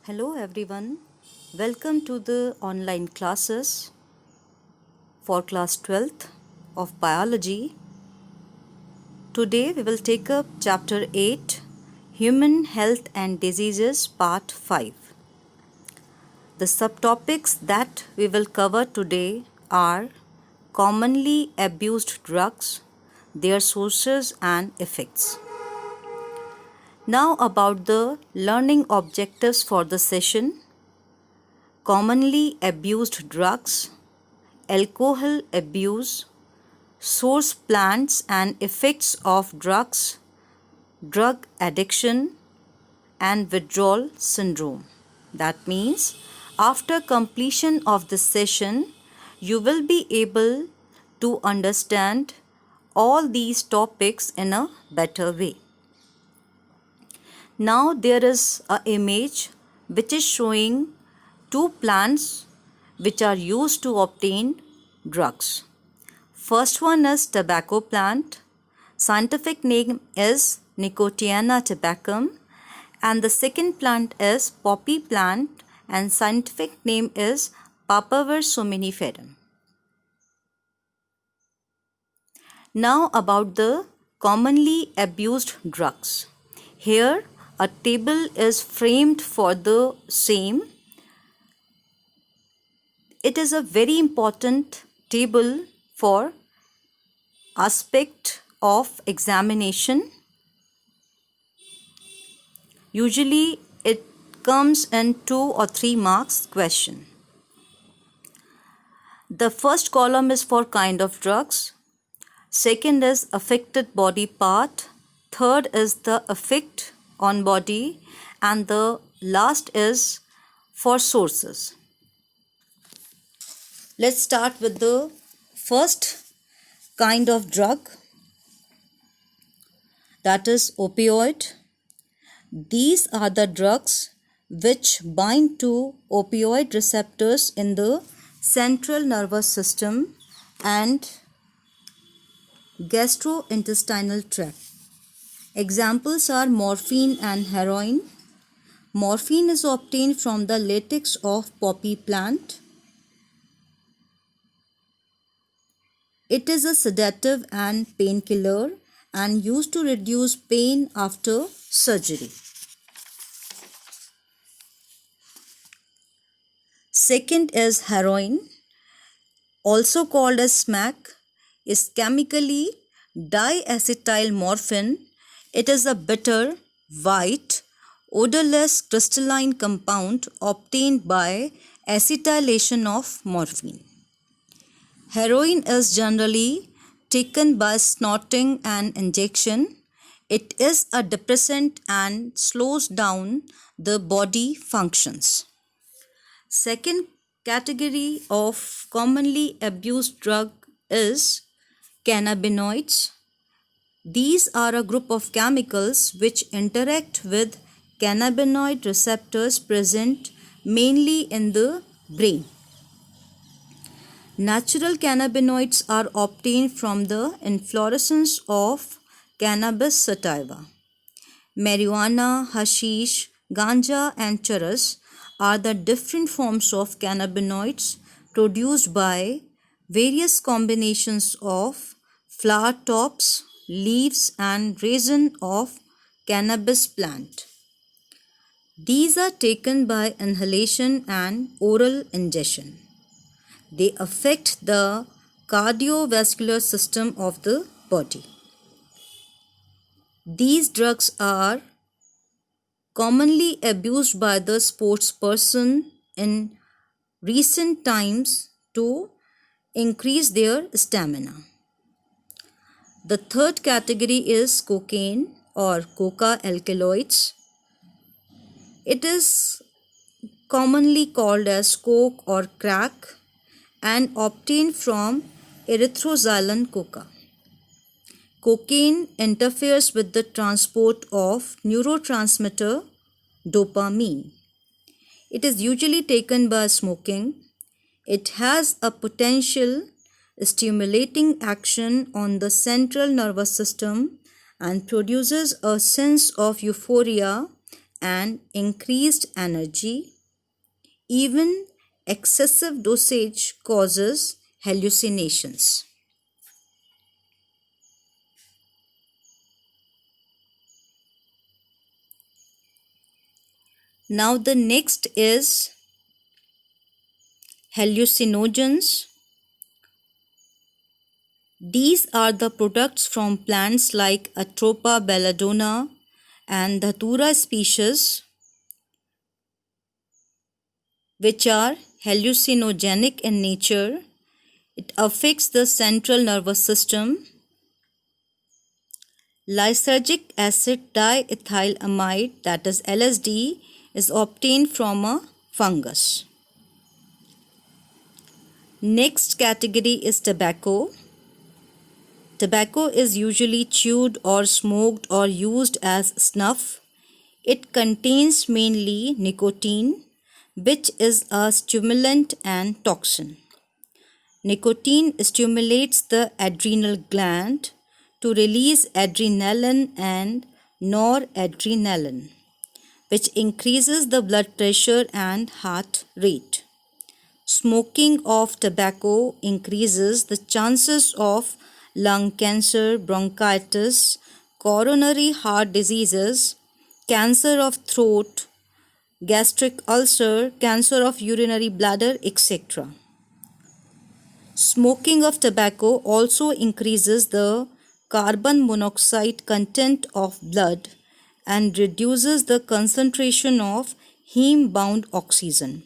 Hello everyone, welcome to the online classes for class 12th of biology. Today we will take up chapter 8, Human Health and Diseases, part 5. The subtopics that we will cover today are commonly abused drugs, their sources and effects. Now about the learning objectives for the session. Commonly abused drugs, alcohol abuse, source plants and effects of drugs, drug addiction and withdrawal syndrome. That means after completion of this session, you will be able to understand all these topics in a better way. Now there is an image which is showing two plants which are used to obtain drugs. First one is tobacco plant. Scientific name is Nicotiana tabacum, and the second plant is poppy plant and scientific name is Papaver somniferum. Now about the commonly abused drugs. Here a table is framed for the same. It is a very important table for aspect of examination. Usually it comes in 2 or 3 marks question. The first column is for kind of drugs. Second is affected body part. Third is the effect on body, and the last is for sources. Let's start with the first kind of drug, that is opioid. These are the drugs which bind to opioid receptors in the central nervous system and gastrointestinal tract. Examples are morphine and heroin. Morphine is obtained from the latex of poppy plant. It is a sedative and painkiller and used to reduce pain after surgery. Second is heroin, also called as smack, is chemically diacetylmorphine. It is a bitter, white, odorless crystalline compound obtained by acetylation of morphine. Heroin is generally taken by snorting and injection. It is a depressant and slows down the body functions. Second category of commonly abused drug is cannabinoids. These are a group of chemicals which interact with cannabinoid receptors present mainly in the brain. Natural cannabinoids are obtained from the inflorescence of cannabis sativa. Marijuana, hashish, ganja and charas are the different forms of cannabinoids produced by various combinations of flower tops, leaves and resin of cannabis plant. These are taken by inhalation and oral ingestion. They affect the cardiovascular system of the body. These drugs are commonly abused by the sports person in recent times to increase their stamina. The third category is cocaine or coca alkaloids. It is commonly called as coke or crack and obtained from erythroxylon coca. Cocaine interferes with the transport of neurotransmitter dopamine. It is usually taken by smoking. It has a potential stimulating action on the central nervous system and produces a sense of euphoria and increased energy. Even excessive dosage causes hallucinations. Now the next is hallucinogens. These are the products from plants like Atropa belladonna and Dhatura species, which are hallucinogenic in nature. It affects the central nervous system. Lysergic acid diethylamide, that is LSD, is obtained from a fungus. Next category is tobacco. Tobacco is usually chewed or smoked or used as snuff. It contains mainly nicotine, which is a stimulant and toxin. Nicotine stimulates the adrenal gland to release adrenaline and noradrenaline, which increases the blood pressure and heart rate. Smoking of tobacco increases the chances of lung cancer, bronchitis, coronary heart diseases, cancer of throat, gastric ulcer, cancer of urinary bladder, etc. Smoking of tobacco also increases the carbon monoxide content of blood and reduces the concentration of heme-bound oxygen,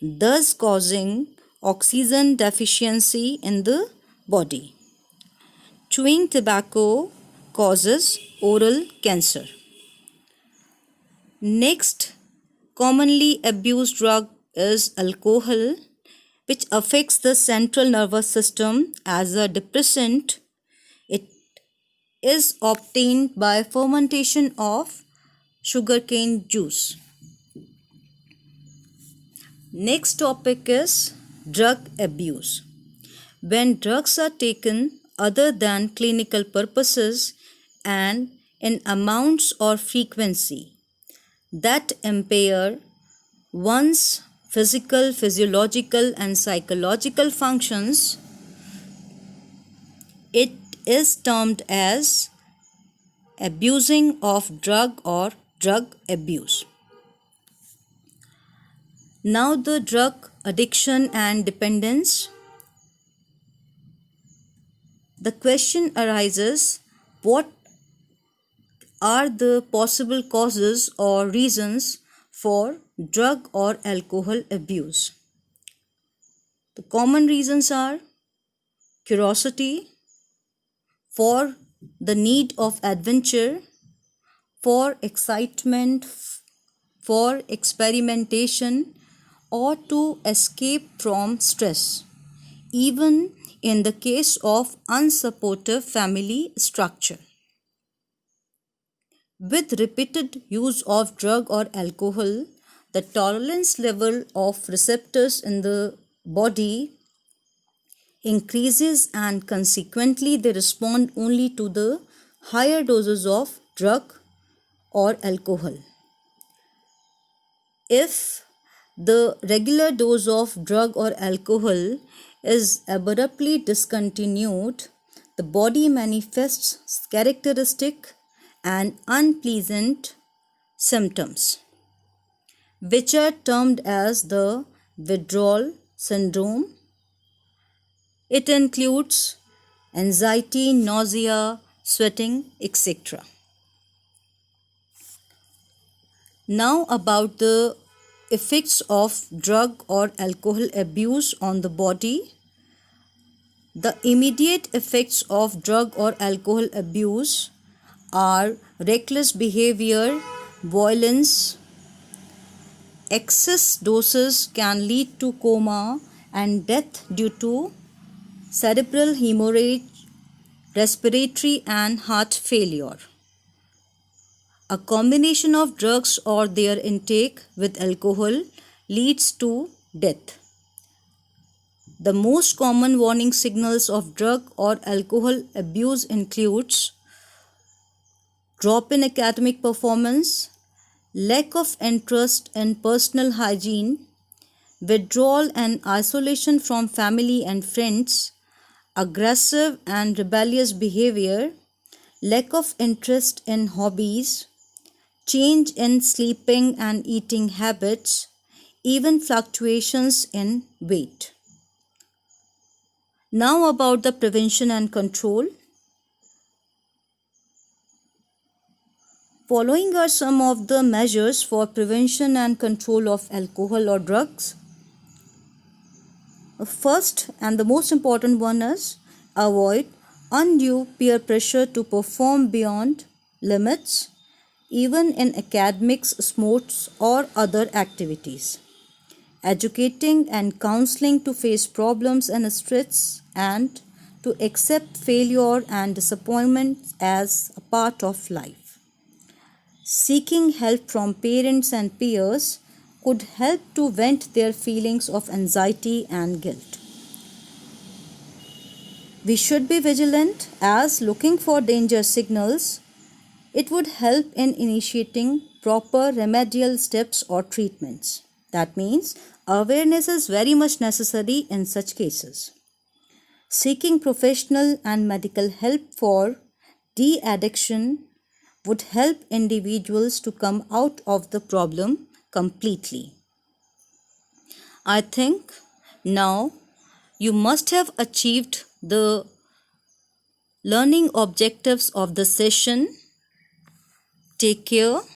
thus causing oxygen deficiency in the body. Chewing tobacco causes oral cancer. Next commonly abused drug is alcohol, which affects the central nervous system as a depressant. It is obtained by fermentation of sugarcane juice. Next topic is drug abuse. When drugs are taken other than clinical purposes and in amounts or frequency that impair one's physical, physiological, and psychological functions, it is termed as abusing of drug or drug abuse. Now the drug addiction and dependence. The question arises, what are the possible causes or reasons for drug or alcohol abuse? The common reasons are curiosity, for the need of adventure, for excitement, for experimentation, or to escape from stress, even in the case of unsupportive family structure. With repeated use of drug or alcohol, the tolerance level of receptors in the body increases and consequently they respond only to the higher doses of drug or alcohol. If the regular dose of drug or alcohol is abruptly discontinued, the body manifests characteristic and unpleasant symptoms, which are termed as the withdrawal syndrome. It includes anxiety, nausea, sweating, etc. Now about the effects of drug or alcohol abuse on the body. The immediate effects of drug or alcohol abuse are reckless behavior, violence. Excess doses can lead to coma and death due to cerebral hemorrhage, respiratory and heart failure. A combination of drugs or their intake with alcohol leads to death. The most common warning signals of drug or alcohol abuse includes drop in academic performance, lack of interest in personal hygiene, withdrawal and isolation from family and friends, aggressive and rebellious behavior, lack of interest in hobbies, change in sleeping and eating habits, even fluctuations in weight. Now about the prevention and control. Following are some of the measures for prevention and control of alcohol or drugs. First and the most important one is avoid undue peer pressure to perform beyond limits, even in academics, sports, or other activities. Educating and counseling to face problems and stress and to accept failure and disappointment as a part of life. Seeking help from parents and peers could help to vent their feelings of anxiety and guilt. We should be vigilant as looking for danger signals. It would help in initiating proper remedial steps or treatments. That means awareness is very much necessary in such cases. Seeking professional and medical help for de-addiction would help individuals to come out of the problem completely. I think now you must have achieved the learning objectives of the session. Take care.